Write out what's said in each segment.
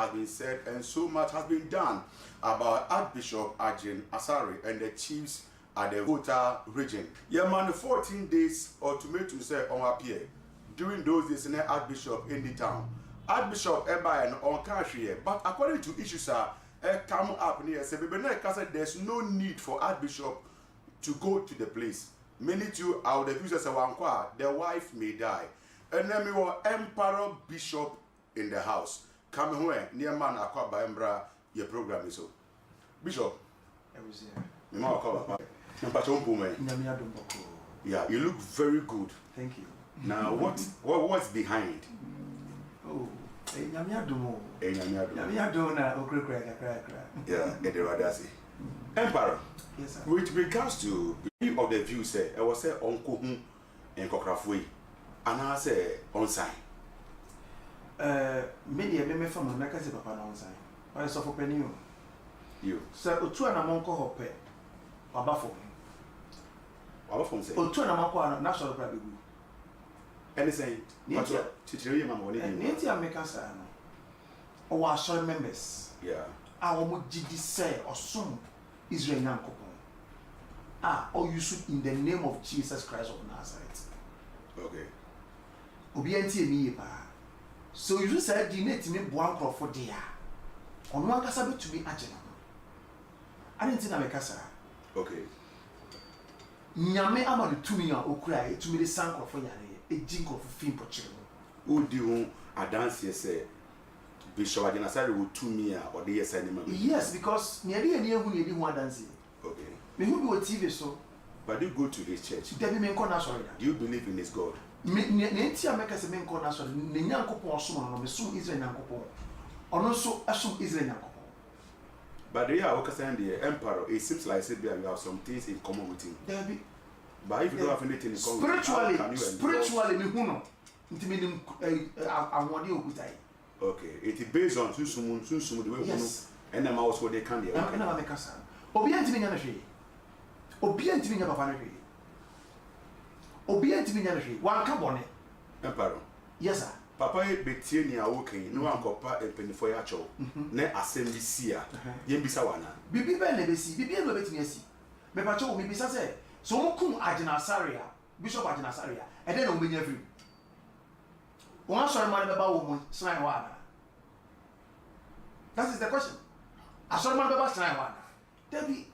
has been said and so much has been done about Archbishop Agyin Asare and the chiefs at the Volta region. Yeah, man, 14 days or to say on appear. During those days, in Archbishop in the town. Archbishop Eba and on country, but according to issues come up near say there's no need for Archbishop to go to the place. Many too out the users the wife may die. And then we were Emperor Bishop in the house. Come where near man akwa Bambra your program is so. Bishop. Yeah, you look very good. Thank you. Now what's behind? Oh, Enyamiadumo. Enyamiadu na okrekra. Yeah, Ederadasi. Emperor. Yes, sir. With regards to of the view say I was say Uncle and Kokrafwe. And I say on sign. Media me from America say papa on sign. Why so for penny you? Sir, Otu na monko hope. Baba for me. Baba from say. Otu na monko na so pra begu. Anything. Chichiri mama woni. Nti America say no. Our Asare members. Yeah. Our mo gidi say osom Israel Nyankopon. Or you should in the name of Jesus Christ of Nazareth. Okay. Obianti emi ba. So you say the net me boan crofo dia. Ono akasa betumi agena. Ani nti na mekasa. Okay. Nyame ama de tumi a okura etumi de san crofo yare ejin crofo fin pochire. Odi hu adanse say Bishop Agyin Asare wo tumi a ode yes anima. Yes, because near the ehu ne di hu adanse. Okay. Me hu bi o TV so. But you go to his church. Debi me nko na sorry. Do you believe in his God? Me nti ameka se me nko na sorry. Ne Nyankopon osom no me som Israel Nyankopon. Ono so asom Israel Nyankopon. But the the emperor, it seems like you have some things in common with him. Debi. But if you don't have anything in common, spiritually me hu no. Nti me nim awode okutai. Okay, it is based on sunsumu the way we know. And them also they can there. Okay. Na make asa. Obianti me nya na hwe. Obianti me nya papa na hwe. Obianti me nya na hwe. Wan ka bone. Emperor. Yes sir. Papa betie ni awoken no ankopa empenifo ya cho. Na assembly sia. Ye bisa wana. Bibi be na besi, bibi e no betimi asi. Me pa cho me bisa say, so mo kum Agyin Asare a, Bishop Agyin Asare a, e dey na wo benya free. Won Asare man be ba wo mo shrine wa na. That is the question. Asare man be ba shrine wa na. Debi.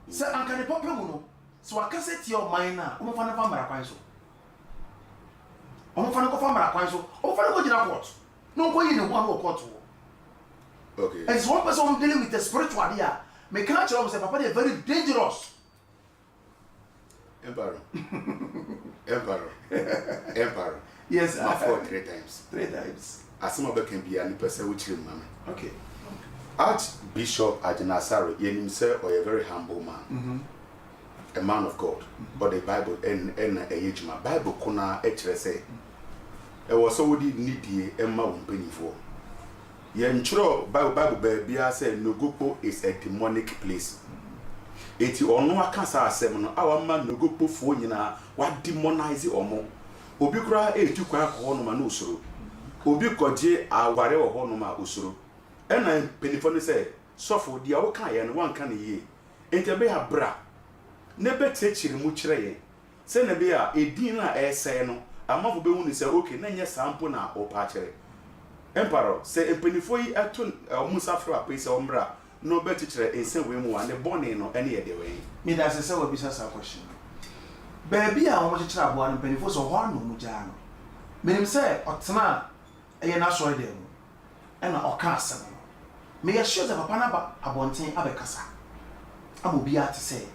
Say anka ne problem no. So akase ti your mind na, o mo fa na fa mara kwan so. Omo fa na ko fa mara kwan so. O fa na go jina court. No go yi ne one court. Okay. As one person dealing with the spiritual idea, me can't tell you say papa they very dangerous. Emperor. Emperor. Yes, I fought 3 times. 3 times. As some of them can be any person which him, mama. Okay. Archbishop Agyin Asare, he himself or a very humble man. A man of God. But the Bible and a Bible kuna say. It was already needy Emma penny for. Yenchro Bible baby say Nogokpo is a demonic place. Eti ono akasa asem no our man Nogokpo fo nyina wa demonize omo. Obi kura etu kwa ko no ma no osoro. Obi koje aware wo ho no ma osoro. Ena penifo ne say sofo dia wo kan ye no wan kan ye. Enti be ha bra. Ne be techiri mu kire ye. Se ne be a edin na ese no amafo be hu ni say okay na nye sample na opa kire. Emperor say empenifo yi ato omusafro apese ombra no be techire ense we mu ane bone no ene ye de we. Me da say we bisa sa question. Baby a omo techire abo an empenifo so ho no mu ja no. Menim say otena eye na so de mu. Ena oka asem no. Me ya sure that papa na ba abonten abekasa. Amobi ate say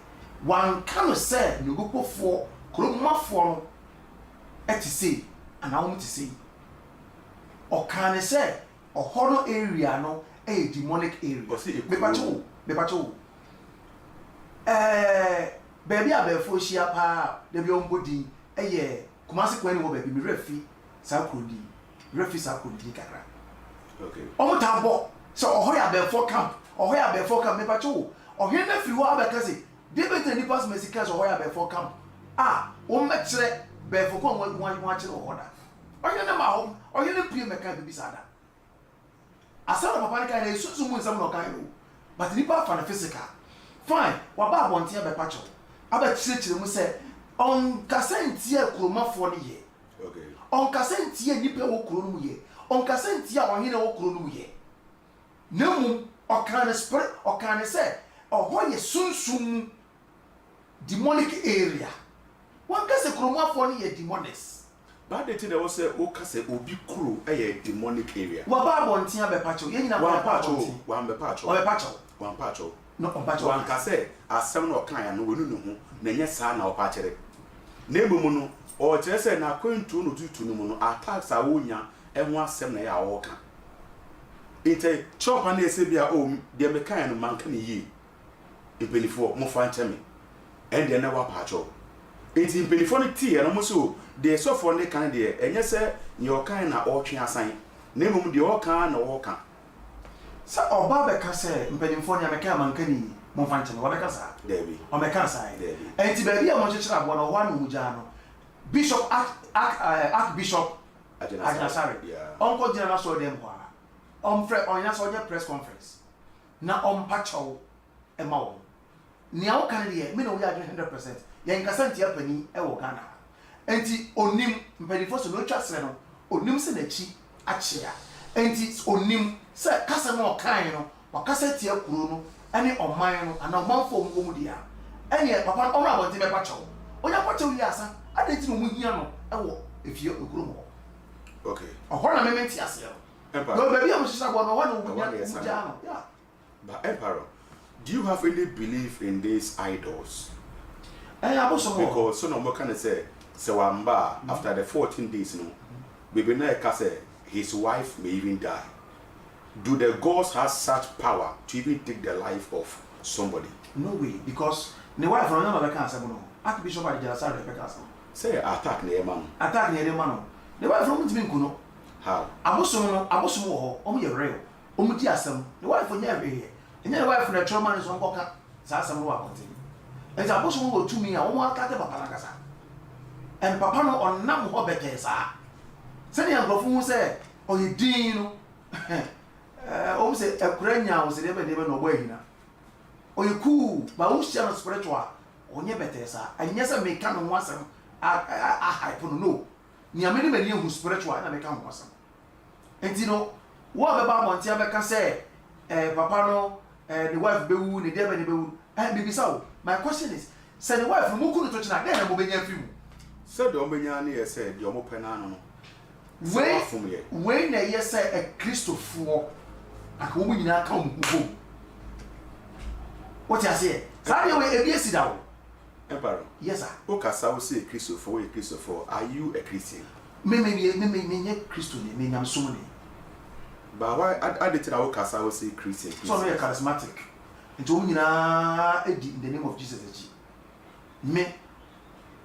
one can say Nogokpo for kromafo no eti say ana wo ti say o can say o hono area no a demonic area me pacho baby abefo hia pa de bi ombodi eye kumasi kwani wo baby me refi sakrodi kakra. Okay. Omo tabo so ohoya abefo camp me pacho ohwe na fi wo abekase debete ni pass mesikas ohoya abefo camp o mekire befo ko won kire ohoda ohwe na ma ho ohwe na pie meka bibi sada papa kan na susu mu nsam no kan but nipa fa na physical fine wa ba abonte be pacho aba chire mu se on kasentie kromafo ne ye okay on kasentie nipa wo kro no mu ye on kasentie a ohene wo kro no mu ye nemu okan spirit okan se oho ye sunsum demonic area one kase kromafo ne ye demonics. But the thing that was o kase obi kuro a demonic area. Wa ba abonte be pacho ye nyina one be pacho no pacho one kase asem na okan ya no wonu ne ho na nye saa na opa kire na emu no o kire se na kwentu no tutu no mu no attacks a wonya ehun asem na ya wo ka inte chop na ese bia o de me kan no man kan yi ebelifo mo fa ncheme and de na wa pacho enti ebelifo no tie no mo so de sofo ne kan de enye se nye okan na otwe asan na emu de okan na wo ka sa oba be ka se mpanimfo ne ameka mankani mo fa ncheme wa be ka sa Debbie o me ka sa enti ba bia mo chechira abo no wa no muja no Bishop Archbishop Asare onko jina na so dem kwa onya so press conference na pacho e ma wo ni awo kan de me no we are 100% ye nkasanti apani e wo Ghana enti onim mpanifo so no twa sere no onim se na chi achia enti onim se kasa no kan no wakasa tie kuro no ene oman no ana omanfo mu dia ene papa onra abonte be pacho onya pacho yi asa adeti no mu hia no e wo efie ekuro mo okay ohona mementi ase Emperor. No baby am sisa bo no wa no mu hia no yeah but Emperor, do you have any belief in these idols? Because so no more can say wamba after the 14 days no baby na ka say his wife may even die. Do the gods have such power to even take the life of somebody? No way, because the wife from another cancer no Archbishop Asare Rebecca say attack near man. Attack near the man. The wife from Mutmin Kuno. How? Abosom ho omo ye real. Omo di asem. The wife for nya here. And the wife from the trauma is on boka. Sa asem wo akontin. And abosom go to me a omo attack papa na kasa. And papa no onam ho beke sa. Say the angrofo hu say o ye din no. O say ekuranya o say debe no bo ahina. O ye cool, ba wo share no spiritual. Onye bete sa. Anya say me ka no wasem a hype no. Ni ameni mani hu spiritual na me ka ho wasem. Enti no wo be ba monte abeka say papa no the wife be wu ni dey be wu bibi sa my question is say the wife mo kunu to china dey na mo benya fimu say the omenya na ye say the omo pena no when na ye say a Christopher aka wo nyina ka mo what you say say we e bi esida wo Emperor yes sir okasa wo say Christopher are you a Christian? me Christo ni me nyam so ni but why added na okasa wo say Christian so no charismatic nti wo nyina edi in the name of Jesus eji me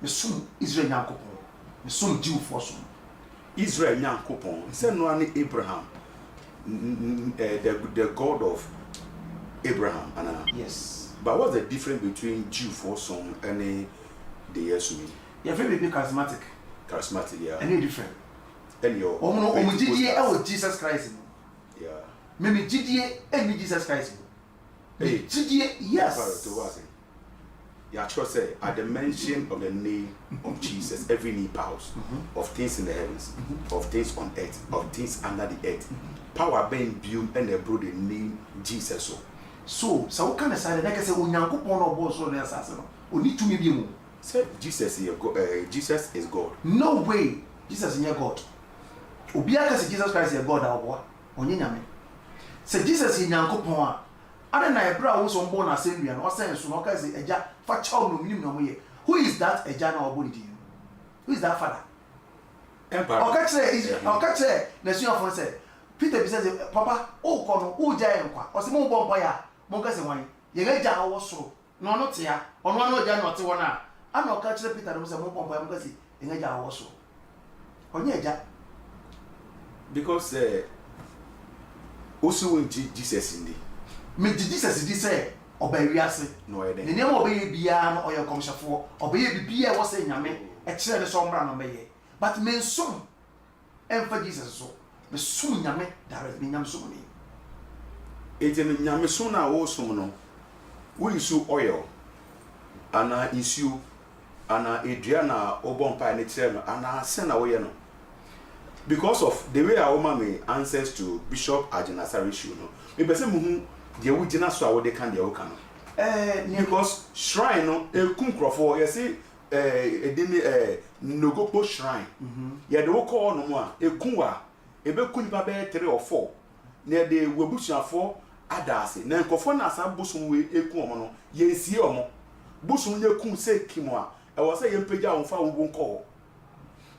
sum Israel nyankopon me sum Jew for sum Israel nyankopon say no ani Abraham the God of Abraham and yes but what's the difference between Jew for some and the Yesumi? You're very big charismatic yeah, any different and your GDA Jesus Christ yeah maybe GDA and Jesus Christ GDA yes yeah sure say at the mention of the name of Jesus every knee bows of things in the heavens of things on earth of things under the earth power being built and they brought the name Jesus so what say like I say onyankopon no bo so na asase no oni tumi bi mu say Jesus is God no way Jesus is God obi aka say Jesus Christ is God awo onye nyame say Jesus is nyankopon a ada na ebra wo so mbo na asembia no say so no ka say eja fa chaw no minim no ye who is that eja na obo di who is that father Emperor oka che na su afon say Peter says papa o ko no o ja enkwa o se mo bo mpa ya mo ka se wan ye ga ja wo so no no te ya ono no ja no te wona ana oka che Peter no se mo bo mpa ya mo ka se ye ga ja wo so onye ja because also when Jesus in the me Jesus di say oba wiase no e ne nemo oba ye bia no oye komshafo oba ye bibia wo se nyame e kire ne so mbra no be ye but me nsom emfa Jesus so me sum nyame direct me nyam sum ni Ejeni nyame so na wo som no. We isu oil. Ana isu ana edua na obompa ne kire no ana se na wo ye no. Because of the way our mama answers to Bishop Agyin Asare issue no. Me pese muhu de wo gina so a wo de kan de wo kan no. Because shrine no ekum krofo you see edini Nogokpo shrine. Ye de wo call no mo a ekum wa ebeku nipa be 3 or 4. Na de webusuafo adase na nkofo na asa bosom we ekum omo no ye sie omo. Bosom ye kum se kimo a e wo se ye mpagya won fa wo bon call.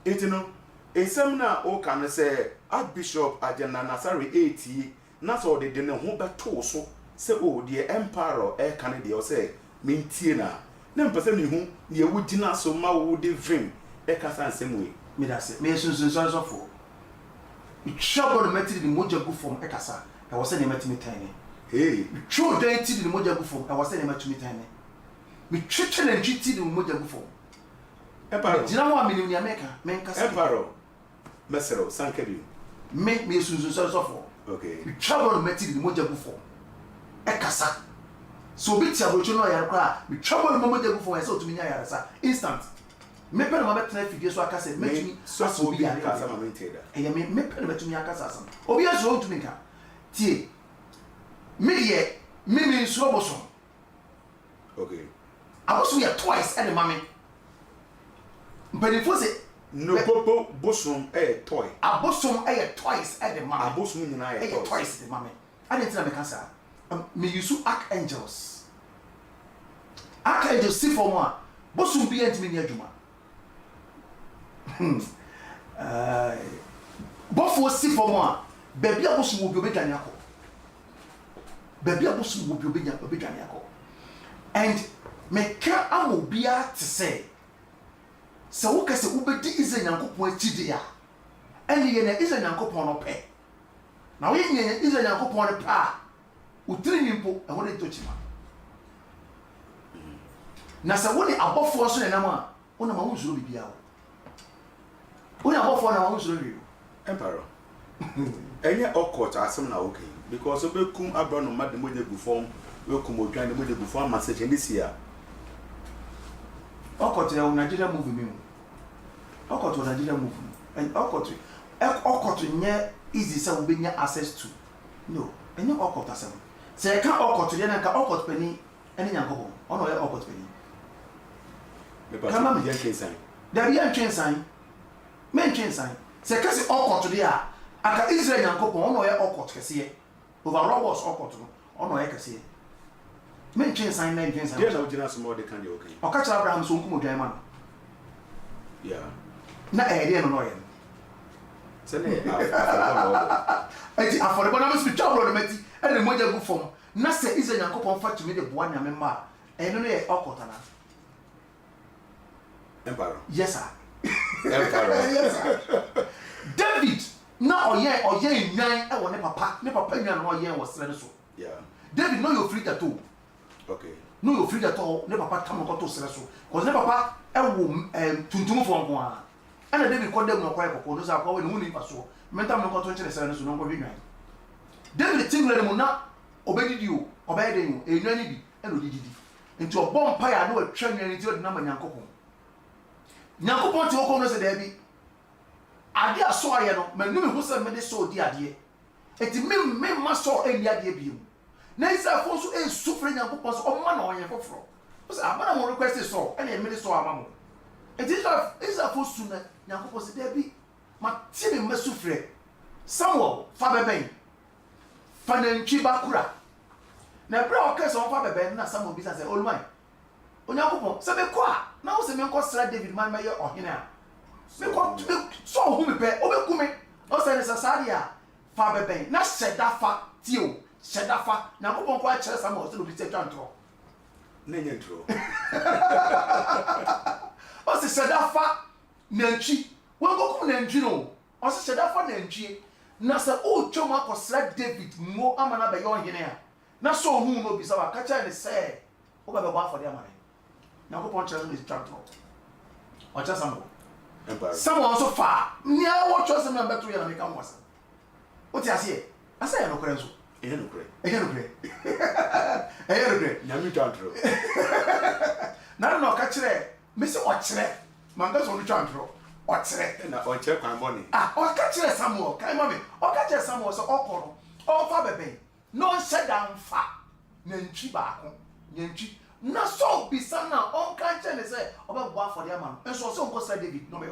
Etino esem na o kan say Archbishop Agyin Asare 80 na so de ne ho beto so say o de emperor e kan de o say mentie na mpese ne hu ye wugina so ma wo de vim e kasa nsem we me da se me sunsun so fo trouble meti di moja gu form e kasa e wo say ne meti tane hey true dey ti di moja gu form e wo say ne meti tane me twetwe na twiti di moja gu form emperor dina mo amini ni America men kasa emperor mesero sankebi me sunsun so fo okay trouble meti di moja gu form e kasa so bit ya bocho no yare kwa me trouble mo moja gu form e say otumi nya yare sa instant me pe no ma betena fidie so aka say metumi so obi yare kasa ma menteda e me pe no betumi aka sa asam obi aso otumi ka tie me ye me so boso okay aboso ya twice and mama mpani fo say Nogokpo bosom toy abosom twice and the mama abosom nyina twice the mama I didn't tell me cancer me use archangels see for one bosom be ent me ni adwuma bofo see for one baby abosom wo bi obedwane akọ baby abosom wo bi obedwane akọ and me ka amobia te say so wo kase wo bedi ize nyankopon akidi ya ene ye na ize nyankopon no pe na wo ye ize nyankopon no pa utiri nimpo e wo de tochima na se wo ni abofo so na ma wo na ma wo zuro bibia wo na abofo na ma wo zuro bi emperor enye okot asem na okay because obekum abrono made moje gu form we kum odwan de moje gu form message this year okot ya Nigeria movie mi okot wa Nigeria movie and okot nye easy say we benya access to no enye okot asem say ka okot ye na ka okot pani ene nyankopon ono ye okot pani kama me yen kensan da bi an kensan men kensan say ka se okot de a aka Israel nyankopon ono ye okot kese ye over robots okot no ono ye kese ye men kensan na kensan dia na ojina so mo de kan de okay okacha Abraham so nkum odwan ma yeah na ede no ye se ne ati afọrọbọ na mesi twabro no mati ene moja gu fom na se Israel nyankopon fa tumi de boa nyame ma ene no ye okotana emperor yes sir emperor yes sir David na oye nwan e wo ne papa nwan no oye wo sere so yeah David no you free that too okay no you free that all ne papa tam ko to sere so cause ne papa e wo tuntum fo nko a ana David ko dem no kwa ko no sa kwa we no ni paso mentam no ko to chere sere so no ko bi nwan David tingere mu na obedidi o obede yu enwan ni bi e no dididi nti obom pa ya na watwa nwan ni ti o de na manyankopon nyankopon ti o ko no se da bi ade aso aye no manum hu se me de so di ade eti me ma so eni ade bi na isa fo so e sufre nyankopon so o ma na onye foforo o se abana mo request so eni me de so ama mo eti isa fo su na nyankopon se da bi ma ti me ma sufre Samuel fa beben fa na ntwi bakura na bra o kese on fa beben na Samuel bi say olumai onyankopon se be ko a na o se me nko sra David man me ye ohene a me ko so hu me pe o be ku me o se ne sasadia fa beben na sedafa tio sedafa nyankopon ko a kire Samuel se no bi se twantro na nye ntro o se sedafa na ntwi won go ku na ntwi no o se sedafa na ntwi na se o twom akosra David mo amana be ye ohene a na so hu no bi sa wa ka kire ne se o ba be gba for dia mane nyankopon kire no bi twantro o cha Samuel emperor Samuel also fa nia wo twose na beto ye na me ka mo asa o ti ase e asa ye no kore so no great. Nyami tantro. No, catch it. Mr. Watchere. Mangas on the tantro. Watchere. Na o che kwan boni. Or catch it somewhere. Can mommy? Or catch it somewhere so awkward. Or for baby. No shut down fat. Nenchi bako. Nenchi. Na so be sana on catch and say about one for the man. And so go say David. No me.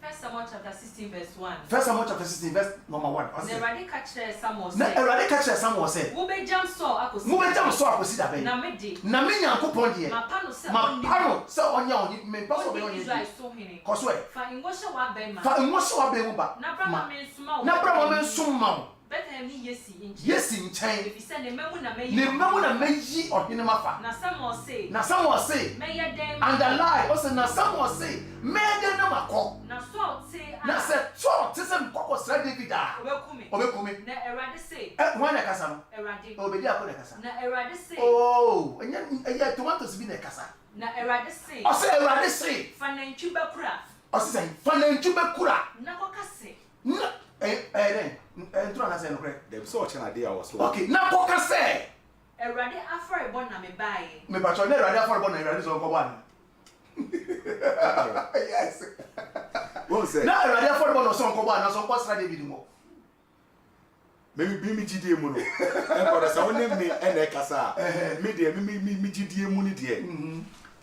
First Samuel chapter 16 verse 1. First Samuel chapter 16 verse number 1. The Erade catch Samuel say. Na Erade catch Samuel say. Wo be jam so akosi. Wo be jam so akosi da be. Na me di. Na me Nyankopon de. Ma pano se onya oni me pa so be onya. Israel so hene. Koso e. Fa ngoshe wa be ma. Fa ngoshe wa be mu ba. Na bra ma me nsuma wo. Na bra ma me nsuma wo. Bethlehem ni Yesi nchen. Yesi nchen. If say ne memu na meyi. Ne memu na meyi ohene mafa. Na Samuel say. Na Samuel say. Me ye dem. And the lie. O say na Samuel say. Me ye na makọ. Na Saul say. Na say Saul say mkoko sra David a. Obekumi. Na Erade say. Wan na kasa no. Erade. Obedi akọ na kasa. Na Erade say. Oh, enya tomatoes bi na kasa. Na Erade say. O say Erade say. Fa na ntwi bekura. O say fa na ntwi bekura. Na kokase. Na ntro na say no kre. Dem so chana dey was so. Okay, na kokase. Erade afore bo na me bae. Me ba cho na Erade afore bo na Erade so ko ba. Yes. Wọ́n sẹ́. Na Erade afore bo no so ko ba na so ko sra David mo. Maybe be me gidie mu no. E ko da sa woni me e na kasa. Me de me gidie mu ni de.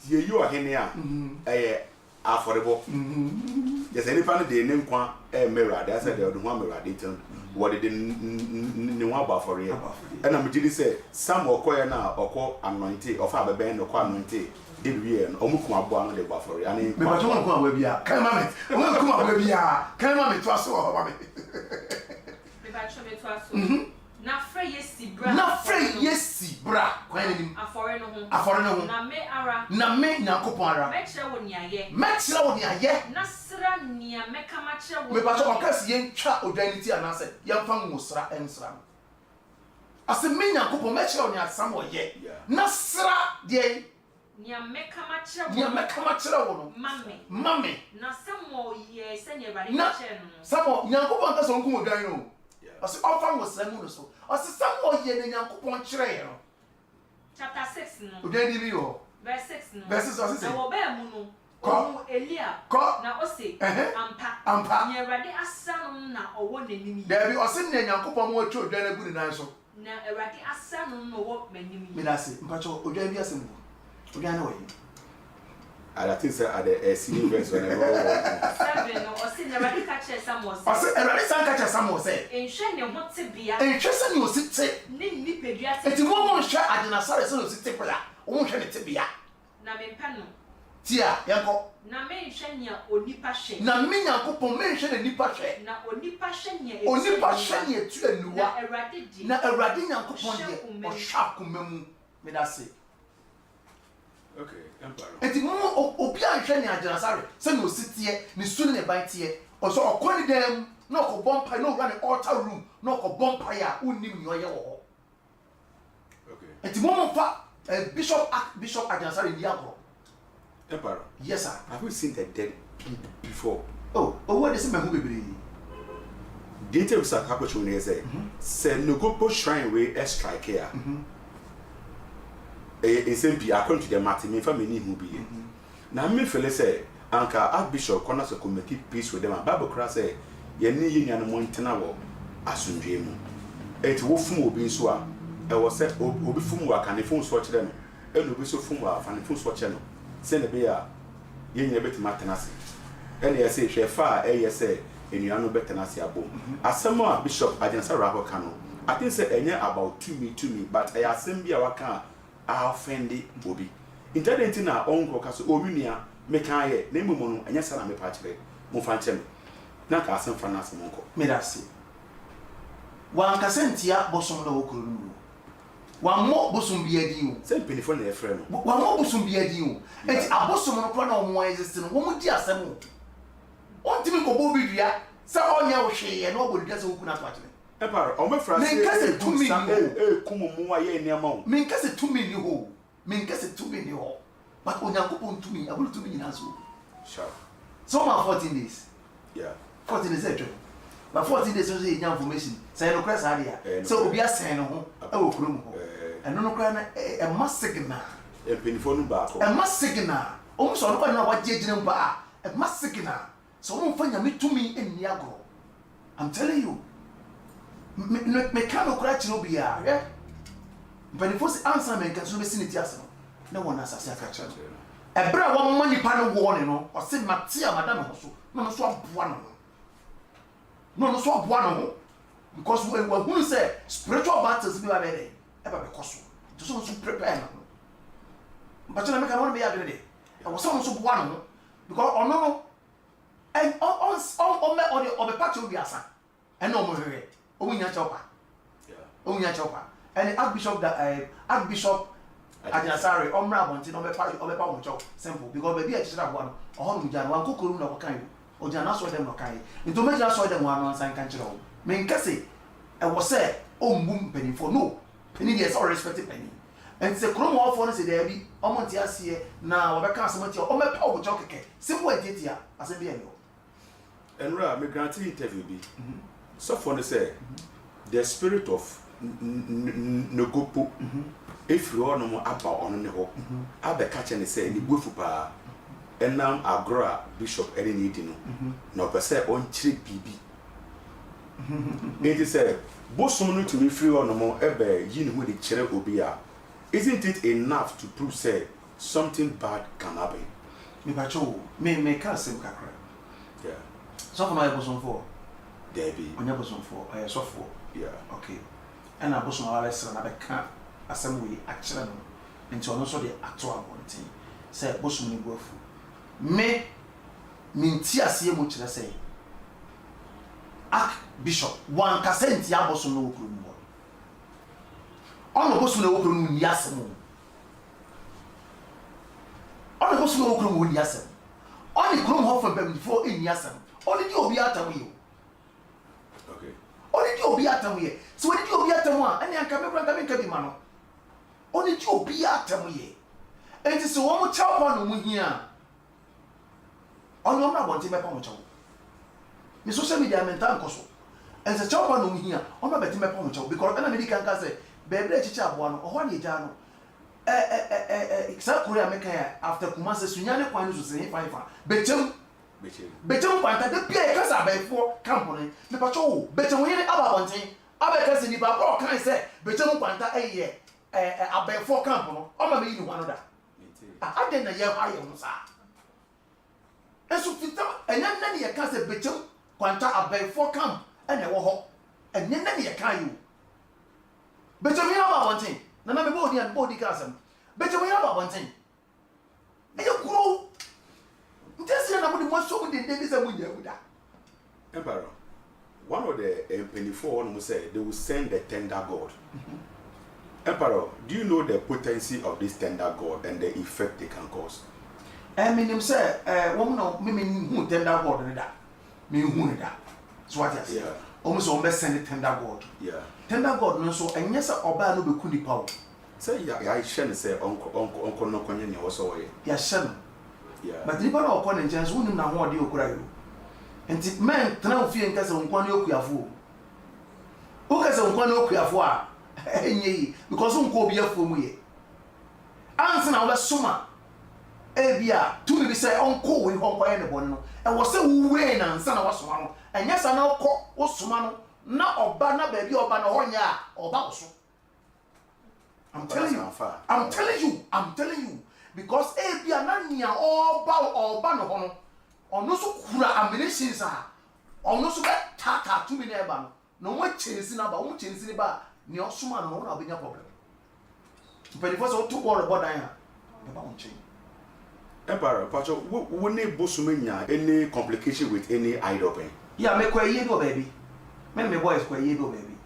Ye yi ohene a. Affordable. Yes, any fan de ne nkwa e Merade I said de ho Merade ten. What did ne wa ba for here. E na me gidi say some okoye na okọ anointing of abebe no kwa anointing. Did we no omuku abo anu de ba for here. Ani me ba jo omuku abo bia. Kan ma me. Omuku abo bia. Kan ma me to aso ho ba me. Me ba cho me to aso. Na frɛ Yesi bra. Na frɛ Yesi bra. Kwan nim. Afɔre no ho. Afɔre no ho. Na me ara. Na me Nyankopon ara. Mɛkyerɛ wo nia yɛ. Mɛkyerɛ wo nia yɛ. Na sra nia mɛka ma kyerɛ wo. Me ba cho okasi yentwa odwaniti anase. Yemfa ngosra ensra. Ase me Nyankopon mɛkyerɛ wo nia Samuel yɛ. Na sra de nia mɛka ma kyerɛ wo. Nia mɛka ma kyerɛ wo no. Mame. Na Samuel yɛ sɛ ne Awurade Na kyerɛ no. Samuel Nyankopon ka so nkum odwan no. Ase ofa ngosra mu no so. Ase Samuel yɛ ne Nyankopon kyerɛ yɛ no. Chapter 6 no. Odwan di bi yo. Verse 6 no. Verse 6 ase. Na wo ba mu no. Ko Elia. Ko. Na ose. Ampa. Ne Awurade asa no na ɔwɔ n'anim yi. Dabi ɔse ne Nyankopon mo atwa odwan agu ne nan so. Na Awurade asa no na ɔwɔ m'anim yi. Me da se mpacho odwan bi asem bu. Odwan na wo yi. I think say at the senior verse when I go. 7 no ose ne Awurade ka kyerɛ Samuel sɛ. Ose Awurade san ka kyerɛ Samuel sɛ. Nhwɛ ne ho te bia. Nhwɛ sɛ ne osi te. Ne nipadua te. Enti mo mo nhwɛ Adenasare sɛ ne osi te bla. Wo nhwɛ ne te bia. Na mempɛ no. Tia, yanko. Na me nhwɛ nia onipa hwɛ. Na me Nyankopon me nhwɛ ne nipa hwɛ. Na onipa hwɛ nia etu. Onipa hwɛ ne etu anuwa. Na Awurade di. Na Awurade Nyankopon de ɔhwɛ akoma mu. Me da se. Okay, empire. Enti mo obi anhwɛ ne Adenasare sɛ ne osi tie, ne su ne ban tie. Ɔso ɔkɔ ne dam na ɔkɔ bompa na ɔwura ne altar room na ɔkɔ bompa ya unnim ne ɔyɛ wɔ hɔ. Okay. Enti mo fa Bishop Adenasare ni agro. Empire. Yes sir. Have you seen the dead before? Oh, what is me who bebre? Data was a couple of years ago. Say Nogokpo shrine way a strike here. A simple according to the Martin, me family who be. Now me feel say Anka Archbishop corners of committee peace with them. And Bible class say ye need yan montana wo asunjemu. Et wo fum obi so a e was set obi fum wa kan phone swatch them. E no bi so fum wa fan phone swatch no. Say ne be a ye nyina beti matenase. E na ye say hwe fa e ye say enuano betenase abom. Asem a Bishop Agyensara ho ka no. I think say enye about to me but I asem bi a waka a offend obi. Internet na onko ka so owunia me kan ye na emu no enye sana me pa kire. Mo fa nche me. Na ka asem fa na asem onko. Me da se. Wan kasentia bosom na okuru nu. Wan mo bosom bi adi o. Say penifo na e frɛ no. Wan mo bosom bi adi o. Enti abosom no kro na omo exist no. Wo mo di asem o. Ontimi ko bo bi dua. Se onya wo hwe na obo dua se wo kuna to akire. Empire, o me fra say e kumu mu aye nneema o. Me nkase tumi ni ho. Me nkase tumi ni ho. But onyankopon tumi, abulu tumi nyina so. Sure. So ma 14 days. Yeah. 14 days ejo. But 40 days was information. Say no crass idea. So we are saying no. Oh, room. And no cry a must signal. A pinfone back. A must signal. Almost on what judging bar. A must signal. So won't find me to me in Niagara. I'm telling you. Me can't crash no be yeah. But if was answer me can so be seen it yourself. No one has a second. A bra one money panel warning or say Matia Madame also. No swap one. No swap one. Because when who say spiritual battles be ready. Ever because just so prepare. But you make I want to be agreed. I was someone so one because or no and on the patch will be asa. And no more here. Owinya chopper. Yeah. Owinya chopper. And the Archbishop Asare omra bonti no be pa mo cho simple because baby a chira bo no o no jana wan kokoro na kokan o jana so dem no kan into me jana so dem wan no san kan chira o me nkase e wo se o mbum penifo no penny dey so respect penny and say kro mo ofo no say there bi o mo ntia se na wo be kan asem o me pa o cho keke simple etitia asem bi enyo enra me grant interview bi so for no say the spirit of Nogokpo if you are no more about on the hole, I'll be catching the say, and the pa and now Agra Bishop any needing no per se on cheap BB. It is a bosom to be free or no more ever yin with the cherry obia. Isn't it enough to prove say something bad can happen? Me pacho, me can't say kakra. Yeah. So for my bosom for Debbie. On your bosom for I saw for. Yeah. Okay. And I bosom our lesson, I can't. Assembly actually into also the actual one thing. Say bosom ni go fu. Me minti asie mu kire say. Archbishop one kasenti ya bosom no okuru mo. Ono bosom no okuru no ni asem. Ono bosom no okuru mo ni asem. Oni krom ho fa bam before in asem. Oni di obi atam yi. Okay. Oni di obi atam yi. So when di obi atam a, ene anka me branda me nka bi ma no. Only you be at them ye. And it's a woman chop on the here. On your not wanting my pomocho. Miss social media mental coso. And the chop on the here. On my betting my pomocho because an American can say, baby, chap one or one jano. South Korea make after Kumasa Sunyana Quan to say 5. Betum Panta, the Pierre Casa by 4 company. The patrol, better win about one thing. Abacas in the bar, can I say, Betum Panta a year. About 4 camp no o ma me you one other I didn't hear why you say and so fit and then you can say betum kwanta about 4 camp and e wo ho and then you can you betum you about one thing na me body and body kasam betum you about one thing and you grow just na mo mo so de dey say mo ya buda Emperor one of the 24 one say they will send the tender god. Emperor, do you know the potency of this tender god and the effect they can cause? I mean, say, woman, no, me who tender god in that. Me who that. So what I say? Almost almost send the tender god. Yeah. Tender god no so and yes, oba no be kuni power. Say I shall say uncle no konye also way. Ya shall. Yeah. But the people upon the chance who na ho de okura yo. Enti men tena ofie nka se nkwan okuafo. O ka se nkwan okuafo a enye because unko obi afo mu ye. Anse na wo soma ebia to me be say unko we ho kwa ne bon no. E wo se wuwe na ansa na wasoma no. Enya sa na ukọ wo soma no na oba na ba bi oba na ho nya a oba wo so. I'm telling you because ebia na nia oba no ho no. Ono so kura ammunitions a ono so be tata to me na eba no. No mo chensi na ba, mo chensi ni ba ni osuma no na obenya problem. But for so to ball board dan a ba mo chen. Emperor, Pacho, we need bosumenya any complication with any idol pen. Yeah, me kwa yedo baby. Me boys kwa yedo baby.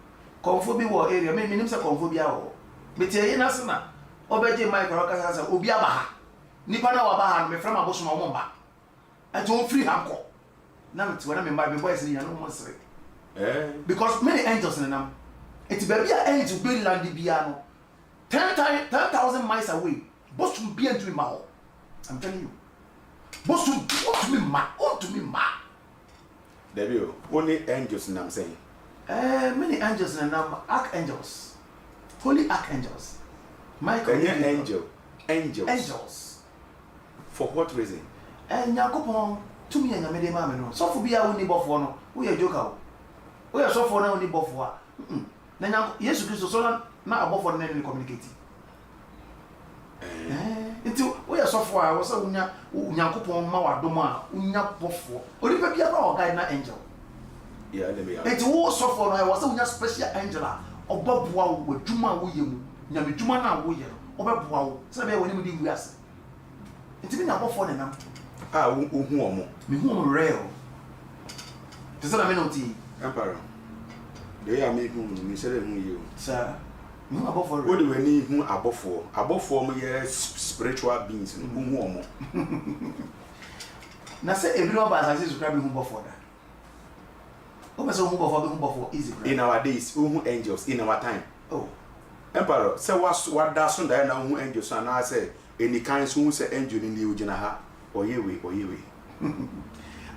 Konfo bi wo area, me nim se konfo bi a wo. Me tie ye na se na obeje mic ro ka sa obi aba ha. Nipa na wa ba ha me frama bosuma mo mba. Ato free hanko. Na me tiwa na me boys ni ya no mo sere. Because many angels in them. It's baby a angel be land bia no 10,000 miles away. Boss to be into my I'm telling you. Boss to me ma. There you only angels and I'm saying. Many angels and archangels. Holy archangels. Michael. Angels. For what reason? And Yakupon, to me and a medium mamma. So for be our only buffalo. We are joker. We are so for only buffalo. Then yes, Christ, so not above for any communicating. Until we are so far, I was a Yakupon Mawa Doma, Unya Buffalo. Or if you are guide angel. Yeah, let me. It was so for I was a special angela or Bob Wow with Juma William, Yami Jumana William, or Bob Wow, so when you did us. It's been above for them. Ah, whom rail. Does that mean tea? Emperor. They are making me say you, sir. No, above for what do we need whom above for? Above for me, spiritual beings and whom. Now say everyone by as is grabbing whom before that. Who easy. In our days, who angels in our time. Oh, Emperor, say what does on there now who angels and I say any kinds who say angel in the Ujinaha or Yewe or Yewe.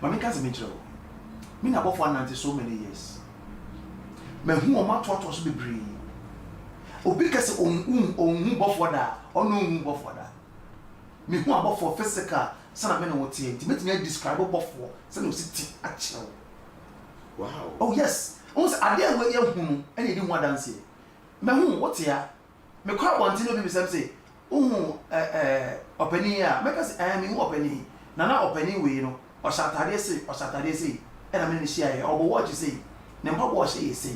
Mammy can't meet you. Mean above 190 so many years. Men who are not what was be breed. Oh, because on buffer that or no buffer that. Me who are for physical, son of men what to make me describe a buffer, son of city actual. Wow. Oh yes. Once I dare where you and you didn't want to dance. Me who what's here? Me quite want to know people say, opening here. Make us aiming opening. Nana opening way, you know, or Saturday say, and I mean share or what you say. Never watch you say.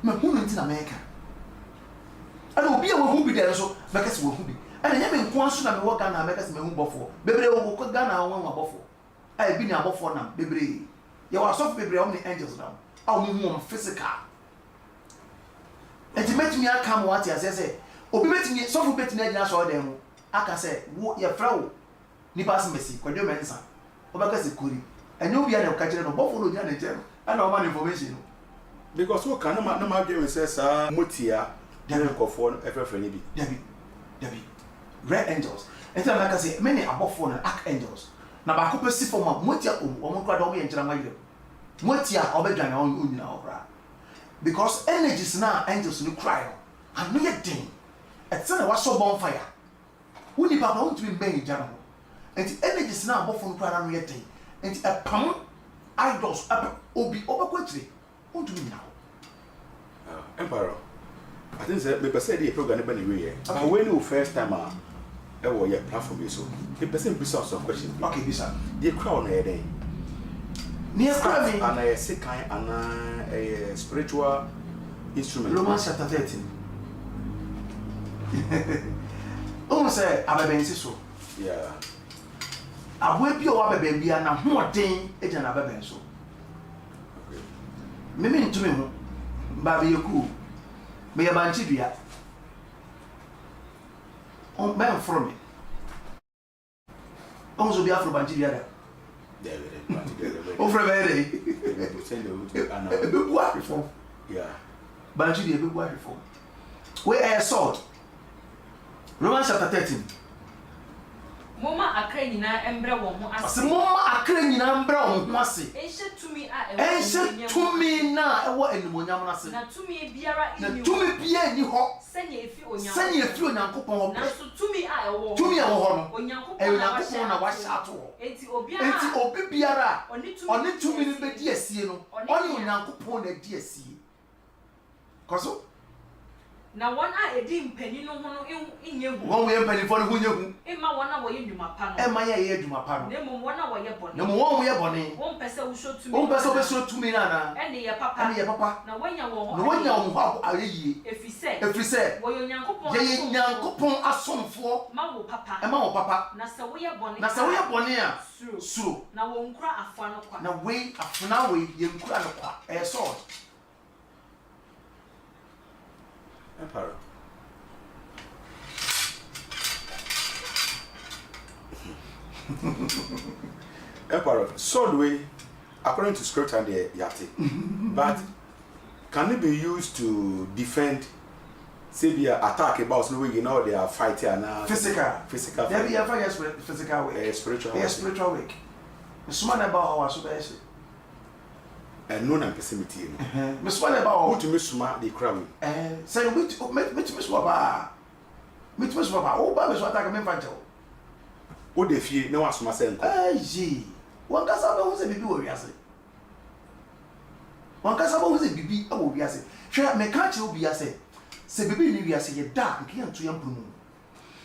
Me who in America. I don't be a who be there so make us who be. And I am one soon I walk and make us me who before. Baby will go down and one before. I have been above for now, baby. You are soft baby, how many angels now? How many physical? And to make me come what I say, or be making it so betting I saw them. I can say, what your flow? Nipas Messi, Quadio Mensa, or because it could. And you'll be able to catch it on Buffalo Janet Gem. I know my information. Because what kind of man game says, Mutia, Derek of one ever for Debbie. Debbie. Red angels. And then, like I say, many above phone and archangels. Na ba ko pesi for ma motia o mo kwada o me enjira maire motia obedwan na on nyina obra because energies na angels no cry and no yet din it's na was so bonfire woni papa won to be ben jara ho and energies na abofo no kwada no yet din and a pam idols obi obakwatire won to be nyina ho Emperor, I think say me person dey program na be we but when you first time your platform is so. The person be some question. Okay, bisa. The crowd na dey. Near crowd and a second and a spiritual instrument. Romans chapter 13. Oh, say ababensi so. Yeah. Abwe bi o abeben bia na hoden e jana abeben so. Okay. Mimi ntumi ho. Ba be yeku. Me ya banchi bia. On ben from me. On so be afro banchi bia da. O from there. Be bua before. Yeah. Banchi be bua before. Where I saw Romans chapter 13. Mama akra nyina embre wo ho ase. Mama akra nyina embre wo ho ase. Ehye tumi a ehye tumi na ewo animonyam na ase. Na tumi biara ni. Na tumi bia ni ho. Senya efi onyankopon. Senya efi onyankopon ho. Na so tumi a ewo. Tumi a wo ho no. Onyankopon na wa shato. Enti obi biara oni tumi ni be di asie no. Oni onyankopon na di asie. Koso na one a edi mpani no ho no inyehu won we mpani fo no ho nyehu ma wona wo ye dwuma pa no ma ye dwuma pa no na mo wona wo ye bone na mo won ye bone won pese wo so tumi won pese wo so tumi na na ene ye papa na wonya wo ho ayeye efise wo yo nyankopon asomfo ma wo papa na se wo ye bone a suro na wo nkura afa no kwa na we afuna we ye nkura no kwa sword Emperor. Emperor, sword way, according to scripture and the yati, but can it be used to defend, say, be attack about no way you know they are fighting now? Physical. There be a physical way. Spiritual. Spiritual way. The man about our super. and no na pessimity no Miss Wale ba o to me suma the crowd say which Miss Waba which Miss Waba o ba Miss Wata ka me fa o de fie na wasoma se nko ji wan ka sa ba ho se bibi wo wiase wan ka sa ba ho se bibi e wo wiase hwe me ka che obi ase se bibi ni wiase ye da nke anto ya mpuru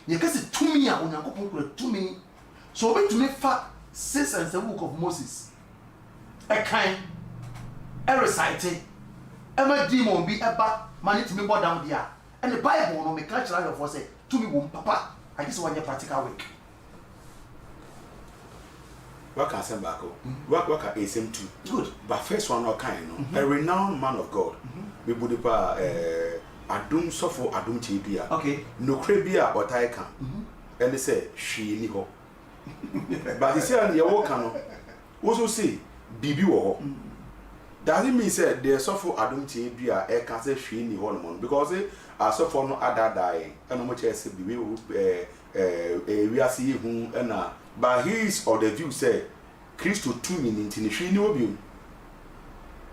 ye ka se tumi a onyankopon kura tumi so obi tumi fa 6 and 7 book of Moses a kind a recite ma demon bi eba man tumi bo down dia and the Bible no me ka che your for say tumi wo papa I just want your practical work. What can say back? What can ASM too? Good. But first one, no kind, no. A renowned man of God. We would pa Adum Sofo Adum Chibia. Okay. No Krebia or Taika. And they say she ni ho. But he said you walk no. Also say Bibi wo. Doesn't mean say the Sofo Adum Chibia e can say she ni ho no because a Sofo no ada die. And no much say Bibi we are see who and but he is of the view say Christ to minutes in she knew him.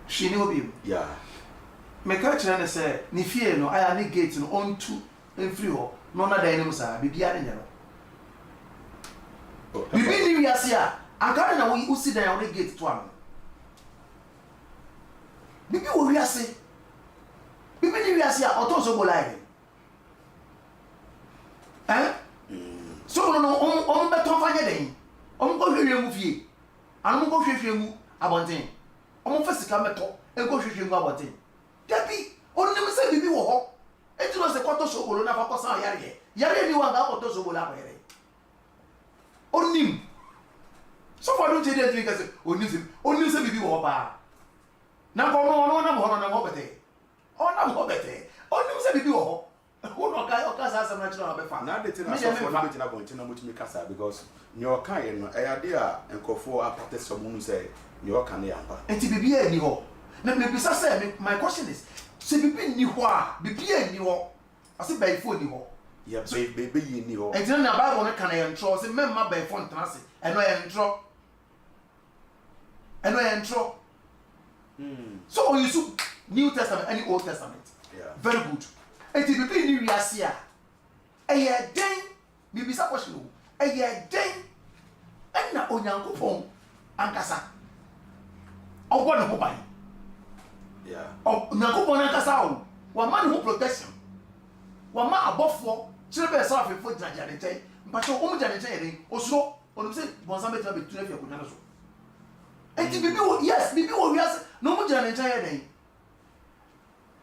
She knew him. Yeah. Me catch and say ni fear no I any gate no on two and free ho no na da enim sa bibia ne nyero. Bibi ni wiase a aka na we usi da on gate to am. Bibi wo wiase. Bibi ni wiase a oto so bolai. So no beton fanya den go hwehwe mu fie anu go hwehwe mu abonten fa sika meto go hwehwe mu abonten dabi onim se bibi wo ho etino se kwato so bolo na fa kosa yare ni wa ga kwato so bolo abayere onim so for don't tell you guys onim se bibi wo ba na ko no na mo bete onim se bibi wo ho Okasa some natural befa. Now the thing I saw for not going to make casa because your kind no idea and for a protest someone say your can yamba. And to be any ho. Let me say my question is say be ni ho a be ni ho. I say by phone ni ho. Yeah, baby ni ho. And then na Bible no can entro say memma by phone trance and no entro. And no entro. So you use New Testament any Old Testament. Yeah. Very good. Eti bibi ni wiase a eye den bibi sa question o eye den na onyankopon ankasa ogbo ne ho ban yeah onyankopon ankasa o wa man ho protection wa ma abofo kire be sa afefo jajare ten mpacho o mu jajare ten yere osuro onum se bonsa betra be tuna fi akonya no so eti bibi wo yes bibi wo wiase no mu jajare ten yere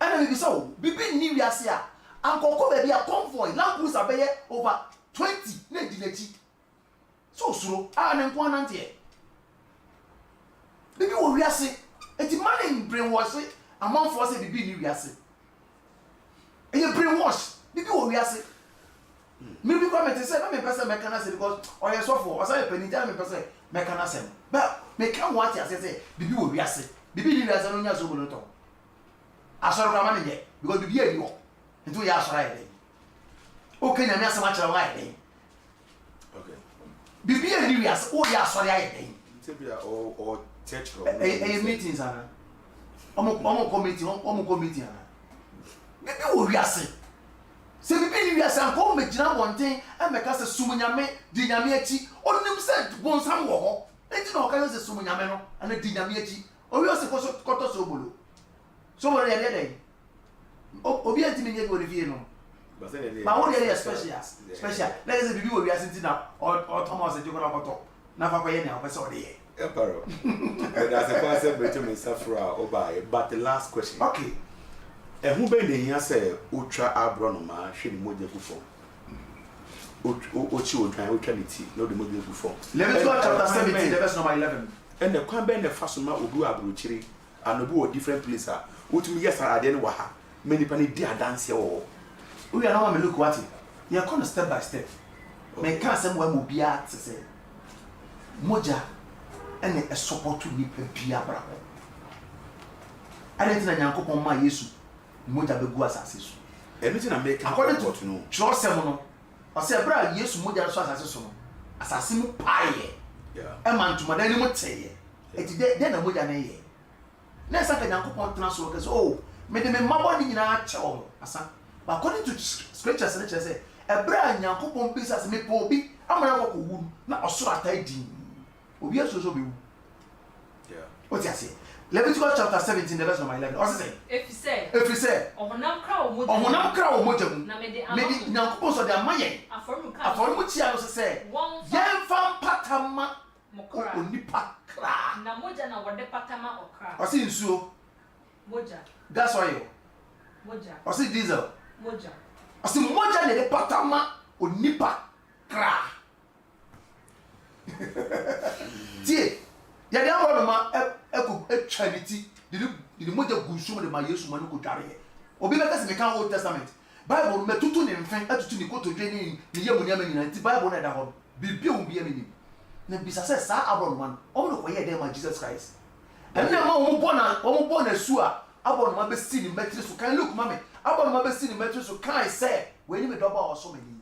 and we be so bibi ni wiase a ankoko be a convoy land cruiser be over 20 na dinechi so suro a na nko anante bibi wo wiase eti man brainwash among for say bibi ni wiase e brainwash bibi wo wiase me bi comment say na me person me kana say because oye so for osa e penita me person me kana say but me kan what ya say bibi wo wiase bibi ni wiase no nya so bolo to Asare kama ne because bibi ani ho nti ya asara ye den o kenya me asama kira wa ye den okay bibi ani wiase o ya asare ye den nti bia o church meetings ana omo committee ana bibi wo wiase se bibi ni wiase anko me gina bonten e me ka se sumunyame di nyame achi onim se bonsam wo ho enti na o ka se sumunyame no ana di nyame achi o wi o se koto so bolo so what are you doing? Obi antimi nye go review no. But what are special? Let us be we are sitting now or Thomas and Joko Koto. Na fa koye na officer dey. Emparo. That's a concept between Safra or by but the last question. Okay. E hu be ne hia say utwa abronoma hwe ni moje gufo. Ochi odwan utwa ni ti no de moje gufo. Leviticus chapter 17 the verse number 11. And the kwan be ne fasoma obu abrochiri and obu different place a utumi yes ade ne wa ha many pani di adanse wo we are now me look what you are going step by step me can say mo am bia te say moja ene e support ni pa bia bra ho ade tina nyankopon ma Yesu moja begu asase so anything na make according to no true sem no o say bra Yesu moja so asase so no asase mu paye yeah e man tuma dan ni mo teye eti de na moja na ye na esa ka nyankopon tena so ka say oh me de me mabɔ ni nyina akyɛ wo asa but according to scriptures na kyerɛ say ebra nyankopon bi say me po obi amara ko wu na ɔsoro atai din obi asoso be wu yeah what you say Leviticus chapter 17 the verse number 11 what say if you say ohonam kra wo moja mu na me de nyankopon so de amaye aforu mu tia no say yen fam patama mokra onipa kra na moja na wode patama okra o say nsuo moja gas oil moja o say diesel moja o say moja na de patama onipa kra tie ya de abro ma etwa niti de moja gunsum de ma Yesu ma no ko dware obi be ka se me kan Old Testament Bible me tutu ne mfen atutu ni kotodwe ni yemu ni amanyina nti Bible na da ho bibia wo bia meni na bisa se sa abro ma no o mo ko ye dem ma Jesus Christ and na ma wo mo na su a abro ma be si ni metri so kan look mame abro ma be si ni metri so kan say we ni me doba o so meni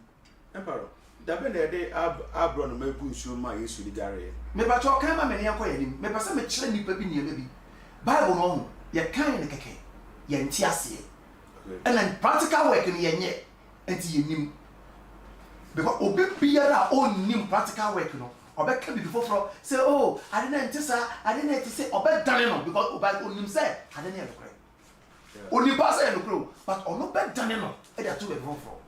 emperor da be na de abro no ma bu nsuo ma Yesu di dare me ba cho kan ma me ne yakoye ni me pese me kire nipa bi ne bi Bible no ho ye kan ne keke ye nti ase and then practical work ni ye nye enti ye nim because obi biara on nim practical work no obeka bi before say oh I didn't say obedane no because oba onim say I didn't ekure oni pass ekure but ono bedane no e da to be before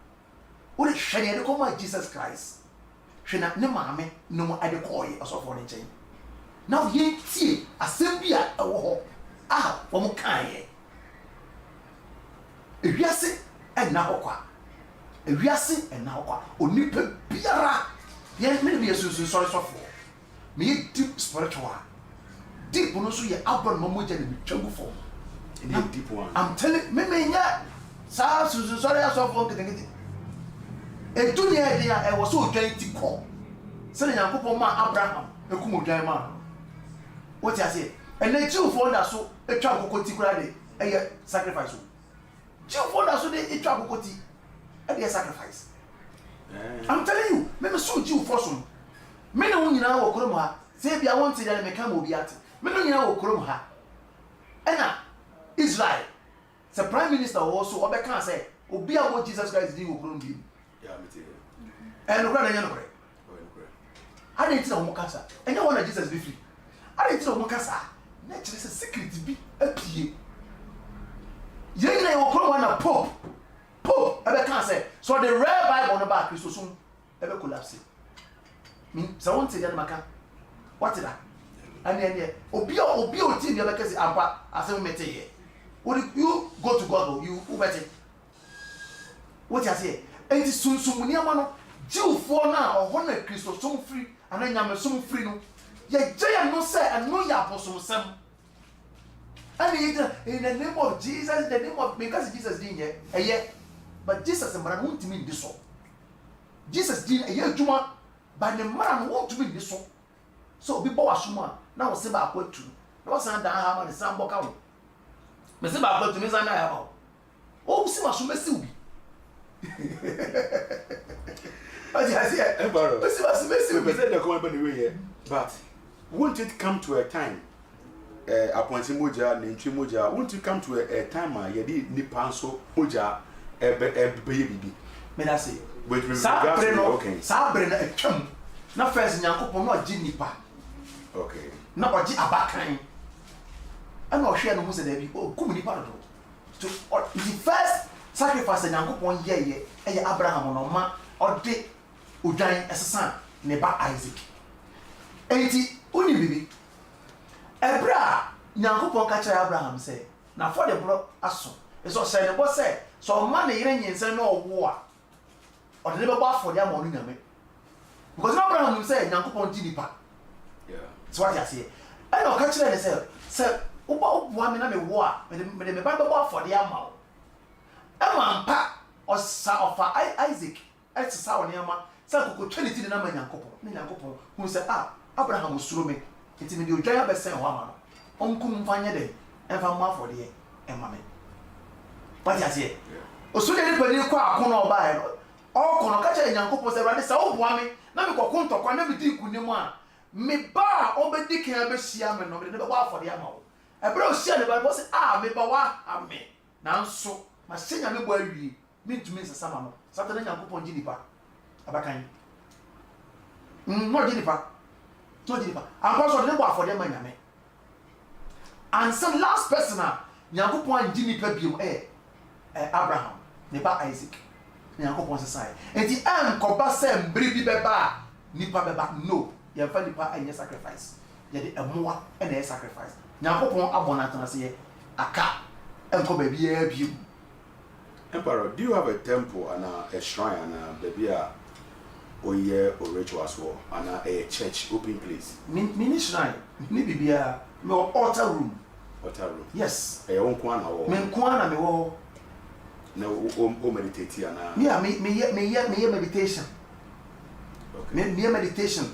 o de hwene de come Jesus Christ hwena ne maame no mo ade koye asofo ne nchen now ye tie asem bia ewo ho wo mo kan ye ewiase enna hokwa ewiase enna hokwa onipa biara ye me be yesu sorry sofo me ye deep spiritual deep no so ye abron mamoja ne twangu fo in the deep one I'm telling me nya sa sorry sofo nkete edunia dia e wo so odwan ti ko se ne yankopon ma Abraham ekum odwan ma what you say ene jiu fo nda so etwa kokoti kura de eye sacrifice jiu fo nda so de etwa kokoti eye sacrifice I'm telling you me so jiu fo so me na wo nyina wo krom ha se bia won ti de me ka mo bi ate me no nyina wo krom ha ena Israel the prime minister also obeka say obi a wo Jesus Christ di wo krom bi yeah me tell and no na no I didn't know Mukasa. And you want Jesus be free. I didn't know Mukasa. Nature is a secret to be a pie. You know, one Pope. I can't say. So the rare Bible on the back is so soon ever collapse. So I won't say that Maka. What is that? And then, Obio team, you have a case, I say, we met here. Would you go to God, you better? What you say? And it's soon when you want Jew for now or one Christo so free. And then I'm so free no. Ye jay no say and no ya apostle sem. And in the name of Jesus, the name of because Jesus didn't ye. But Jesus and man won't mean this so. Jesus didn't a year juma, but the man won't mean this so. So be bow asuma. Now say back what to. No say that have man some boka. Me say back what to me say na ya. Oh, see ma so mesi ubi. But won't it come to a time appointing moja nentri moja won't it come to a time ye di nipa so moja baby me na say with regards to okay sabre na atwam na first nyankopon no agi nipa okay na ogi abakan ana ohwe no mu se da bi o kum nipa do to the first sacrifice nyankopon ye Abraham no ma ode udwan esesa ne ba Isaac enti oni bibi ebra nyankopon ka kire Abraham say na for the bro aso eso say ne bo say so ma ne yire nyinse na owo a ode ne be ba for the am onu nyame because Abraham say nyankopon di nipa yeah so what you say e no ka kire ne say obo me na me wo a me ba for the am o e ma mpa ofa Isaac etsa woni ama sa kokko trinity na ma nyankopon hu say Abraham usuro me enti me de odwan abesen ho ama no onkum mfanye de enfa ma for de ema me what you say oso de ni pani kwa akono oba e o kono ka che nyankopon say rade sa oboa me na me kokko ntokwa na me di kunim a me ba obedi kan be hia me no me de be ba for de ama o e bro share the Bible say ah me ba wa ame na nso ma senya me bo awie me ntumi nsesa no Saturday Nyankopon gi nipa abakan no gi nipa ampa so de bo afode ma nyame and some last person Nyankopon gi nipa biom Abraham ne ba Isaac Nyankopon sesai enti koba se mbiri bi beba nipa beba no ye fa nipa enye sacrifice ye de emoa na sacrifice Nyankopon abonatana se aka enko ba bia biom. Emperor, do you have a temple and a shrine and a baby or rituals war and a church open place? Mini shrine, ni bibia, me altar room. Altar room. Yes. E won kwana wo. Me kwana me wo. Na o meditate ana. Me meditation. Okay. Me meditation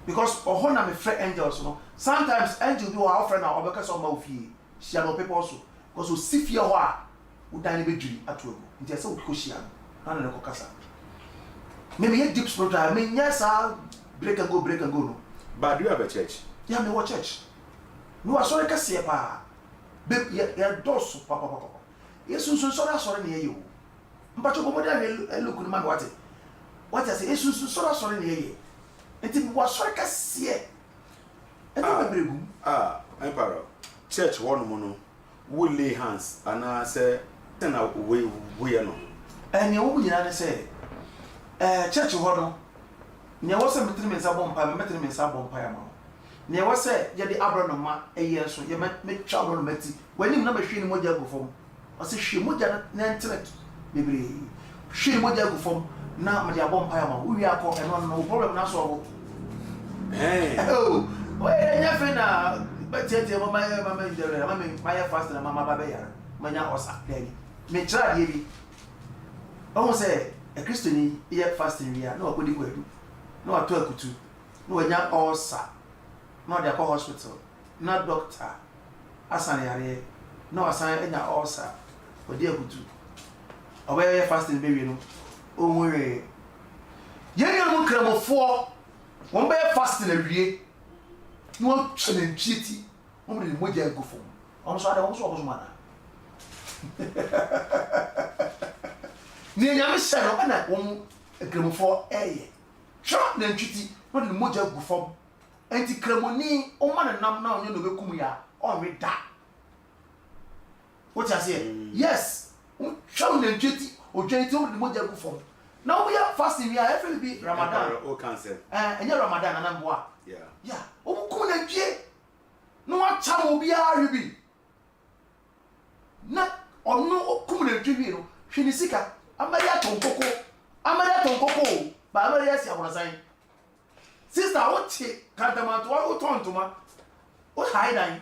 because oho na me friend angels no. Sometimes angel be our friend na obeka so ma ofie. She no people also because o sifie ho a udane be dwiri atoagu. Nti ese o ko hia na na ko kasa. Me deep spiritual me nyasa break and go no. But do you have a church? Yeah, me wa church. No asore kase pa. Be ya dosu papa. Yesu so asore ne ye o. Mpacho bomo da look no man what I say Yesu so asore ne ye. Enti wa asore kase. Emperor, church one no we lay hands and I say na we no. And you nyina ne say church ho no. Ne wo se metri me nsa bompa ya ma. Ne wo se ye de abro no ma eye so ye me twa abro no mati. Wani na mahwe ni moja go fom. O se hwe moja na internet bebre. Hwe moja go fom na ma de abompa ya ma. Wo wi akọ no problem na so go. Oh, we nya fe na betiete mama jere mama my fast na mama baba ya. Manya osa dey. Me try dey bi. O say a Christian ye fasting ria na wakodi kwadu. Na wato akutu. Na wanya osa. Na dey go hospital. Na doctor Asare yare. Na wasan enya osa. Odi akutu. Obaye fasting be wi no. O nwere. Ye mo kramofo. Won be fasting awie. No challenge chiti. Won be moja go fom. On so ada won so mana. Ni nyame se no na won kramofo twa na ntwiti no de moja gu fom enti kramoni o ma na nam na onye no bekum ya on we da what you say yes twa na ntwiti o twenti o de moja gu fom na we are fasting we are every be Ramadan o cancel enye Ramadan na mboa yeah o kum na dwie no wa cha mo bia rebi na onu o kum na dwie no hwini sika Amaria tonkoko ba Amaria si abonsan sister what kantamanto wa tontoma o haidan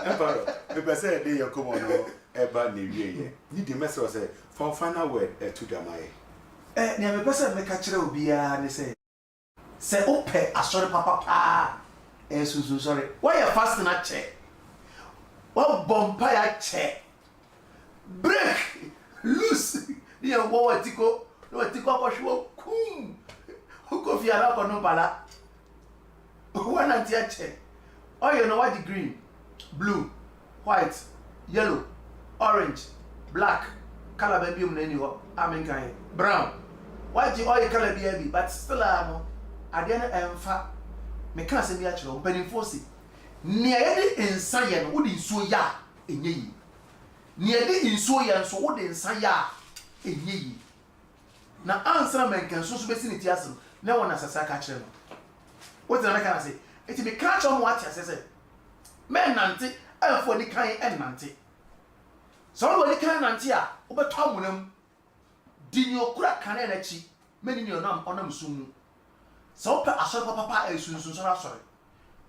Emperor me be say dey yakomo no eba na wie ye ni the message say for final word to damaye ne me pese me ka kire obia ne say se ope asori papa sunsun sorry why you fasting na che wa bompa ya che break loose ni en wo watiko ko shwo kum ko fi ara ko no bala one anti ache oh you know what the green blue white yellow orange black color baby um na ni ho amen kan brown what the oil color be but still am ade na emfa me kan se bi a kire mpanimfo si ne ye de ensa ye no wo di nsuo ya enye yi ni edi insuo ya nso wo de nsa ya enye yi na answer menken so besi ni tiasem na wona sasa ka kire no wo tena na kana se eti me ka cho mo ati asese men nante afo ni kan en nante so wo ni kan nante a wo beto amunam di ni okura kan na chi meni ni onam sumu so pa asori papa esunsun so asori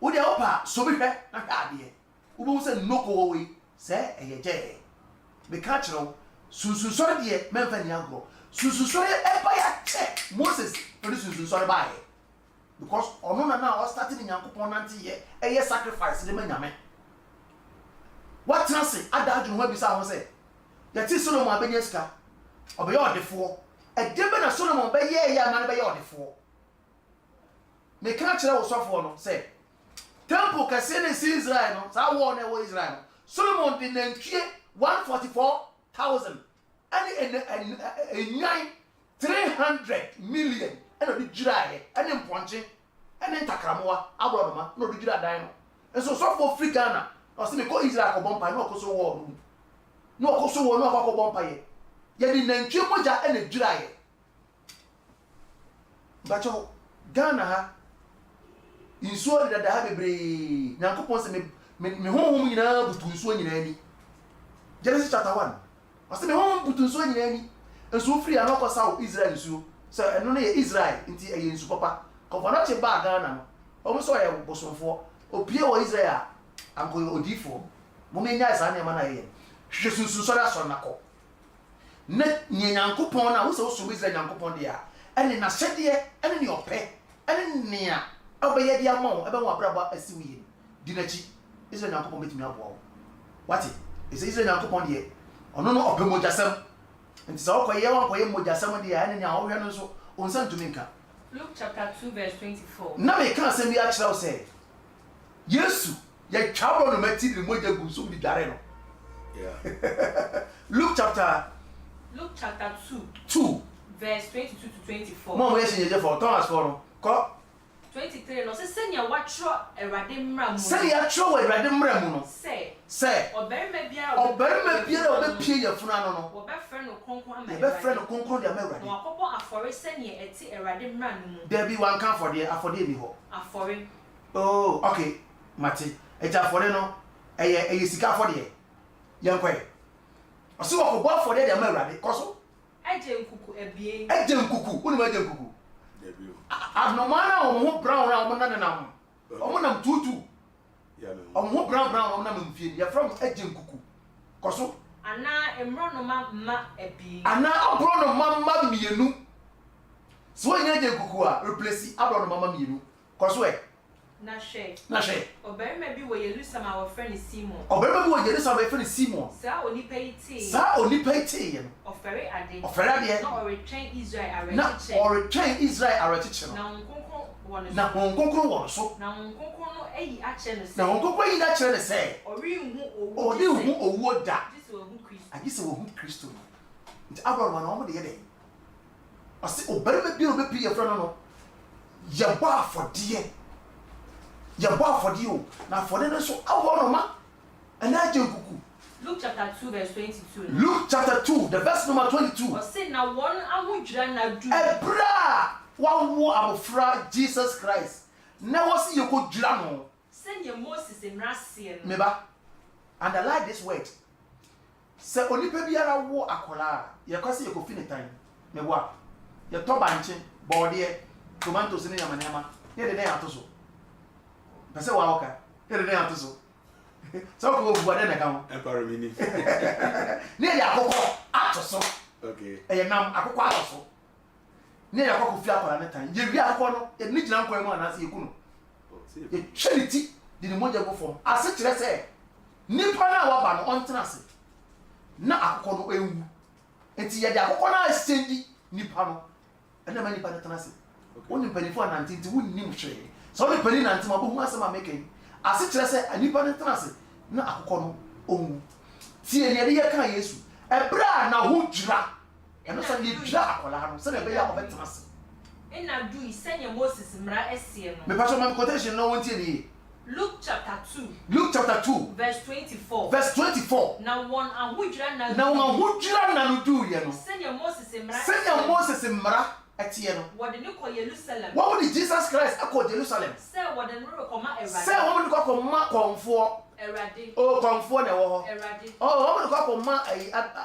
wo de opa so bi hwe na hwa ade wo bo se noko we se eyeje me catch no sunsun sori de menfa ni agro sunsun sori eba ya che Moses produce sunsun sori ba ye because ono na o starting in Yankopon nante ye sacrifice de manyame what transe adaju ho bi sa ho se ya ti Solomon abenyeska obe ye odefo e de be na Solomon be ye ya man be ye odefo me catch wo sofo no se temple kase ne si Israel no sa war na wo Israel no Solomon de nantwie 144,000 and 300 million and the jirae and then ponche and then takramoa abrodoma no the jira dan no and so for free Ghana or say me go Israel ko bompa no koso war no koso war no akọ bompa ye di nantwie moja and the jirae bacho Ghana ha insuo de da ha bebre nyankopon se me honhom nyina butu insuo nyina ni Genesis chapter 1 o se me honhom butu insuo nyina ni ensuo free anoko saw Israel insuo so eno ne Israel nti eye insuo papa ko na che ba Ghana no o mo so ye bosonfo opie wo Israel anko odifo mo me nya sa na ma na ye hwehwe sunsun so da so na ko ne nyankopon na wo se wo so Israel nyankopon de a ene na hyede ene ne ope ene ne a obeye dia mo ebe wo abraba asiwiye di na chi Israel nyankopon betimi abo what is Israel nyankopon de ono no ope mojasem nti sa okoye wan koye mojasem de a ene ne a wo hwe no so onsan tuminka Luke chapter 2 verse 24 na me kan asem bi a kira o say Yesu ye twabo no mati de moja gu so bi dare no Yeah. Luke chapter 2 verse 22 to 24 mo we se je for Thomas for no ko 23 no se senya watro erade mra mu se ya tro we erade mra mu no se oberima biara obepie ye funu ano no wo be frɛ no konkon ama be frɛ no konkon de ama erade no akɔbɔ afɔre senya eti erade mra no mu there be one can for the afɔde bi ho afɔre oh okay mate eja afɔde no eye sika afɔde ye nkɔe ɔse wo kɔbɔ afɔde de ama erade kɔso eje nkuku ebie eje nkuku woni ma eje nkuku Debut. abnormal o mo brown na o mo nanam o mo nam tutu Yeah, man. o mo brown o mo nam mfie ya from eje nkuku koso ana emro no ma ebie ana abro no mama mienu so nya eje nkuku a replace abro no mama mienu koso e na hwe oberima bi wo Yerusalem a wo frɛ ne Simon oberima bi wo Yerusalem a wo frɛ ne Simon sa onipa iti ye no ofere ade de na oretwɛn Israel na arechiche oretwɛn Israel arechiche no na nkonkon wɔ ne na nkonkon wɔ so na nkonkon no ayi akyɛ ne na sɛ nkonkon yi da kyerɛ ne sɛ ɔrenhu odi hu owuo da dise ohu Kristo agise wo hu Kristo no nti Abraham na omo de ye de ɔse oberima bi obepi ye frɛ no no ye ba afɔde o na afɔde no so awɔ no ma ɛna agye nkuku Luke chapter 2 verse 22 Luke chapter 2 the verse number 22 ɔse na wɔn ahodwira na du ebra wawo abofra Jesus Christ na wɔsi ye ko dwira no sɛnea Moses mmara seɛ no meba underline this word sɛ onipa biara wo akola ye kwase ye ko fi ne tan meboa ye to banche bɔɔdeɛ tomatoes ne yamanema ye de ato so pese wa oka ye de ato so so ko bu ade na ka ho Emperor mini. ne ya akokɔ ato so Okay. eye nam akokɔ ato so ne ya akokɔ fi akola ne tan ye wi akokɔ no ye ni gyina nkɔ mu anase ye kunu Oh, see. ye charity di ne moja go form ase kyerɛ sɛ nipa na wa ba no ɔntena ase na akokɔ no ewu enti ye de akokɔ na exchange nipa no ɛna ma nipa no tena ase woni panifo anante nti wonni mhwe so woni pani nante ma bohu asema meken ase kyerɛ sɛ nipa no tena ase na akokɔ no owu tie ne de ye kan Yesu ebra na ho dwira ɛno sɛ ye dwira akola no sɛ na be ya obetena ase ina du sɛnea Moses mmara ɛseɛ no me pastor man quotation no wontie ne Luke chapter 2 verse 24 na wɔn ahodwira na na wɔn ahodwira na no du ye no sɛnea Moses mmara ɛteɛ no wɔde ne kɔ Yerusalem wɔn de Jesus Christ akɔ Jerusalem sɛ wɔde ne rekɔma Awurade sɛ wɔn de kɔ ma kɔnfoɔ Awurade o kɔnfoɔ na ɛwɔ hɔ Awurade oh wɔn de kɔ ma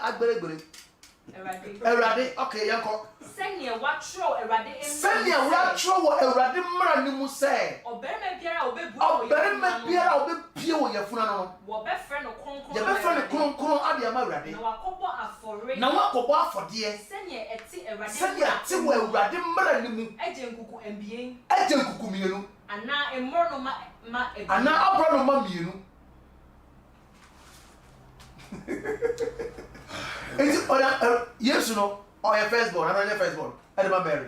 agberegbere Awurade okay yanko sɛnea watwerɛ Awurade sɛnea watwerɛ wɔ Awurade mmara ne mu sɛ ɔbarima biara a ɔbɛbue wɔ yɛfuna no wɔbɛfrɛ no kronkron yɛbɛfrɛ no kronkron ade ama Awurade na wakɔbɔ afɔre na wakɔbɔ afɔdeɛ sɛnea ɛte wɔ Awurade mmara ne mu agye nkuku ambien agye nkuku mmienu anaa mmoro no ma ebien anaa aboro no ma mmienu enti ɔda Yesu no ɔyɛ firstborn ana ɔyɛ firstborn ɛde ma Mary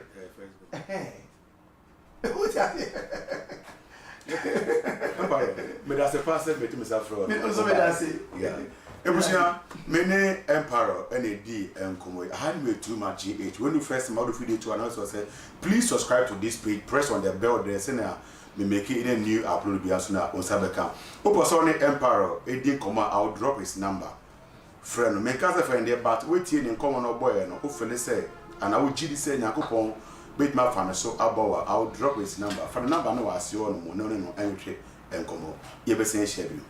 Me that's a pastor me to myself from. Me also me that's it. Yeah. Ebusia many emperor NAD and Komo. I had me too much GH. When you first model video to announce say please subscribe to this page, press on the bell there say na me make it a new upload be as na on Sabeka. Opo so ne emperor Edin Koma I'll drop his number. Friend me case friend there but wait in common no boy no o feel say and I will GD say Yakopon wait my fan so abawa I'll drop his number. For the number no was your no entry and Komo. You be saying share you.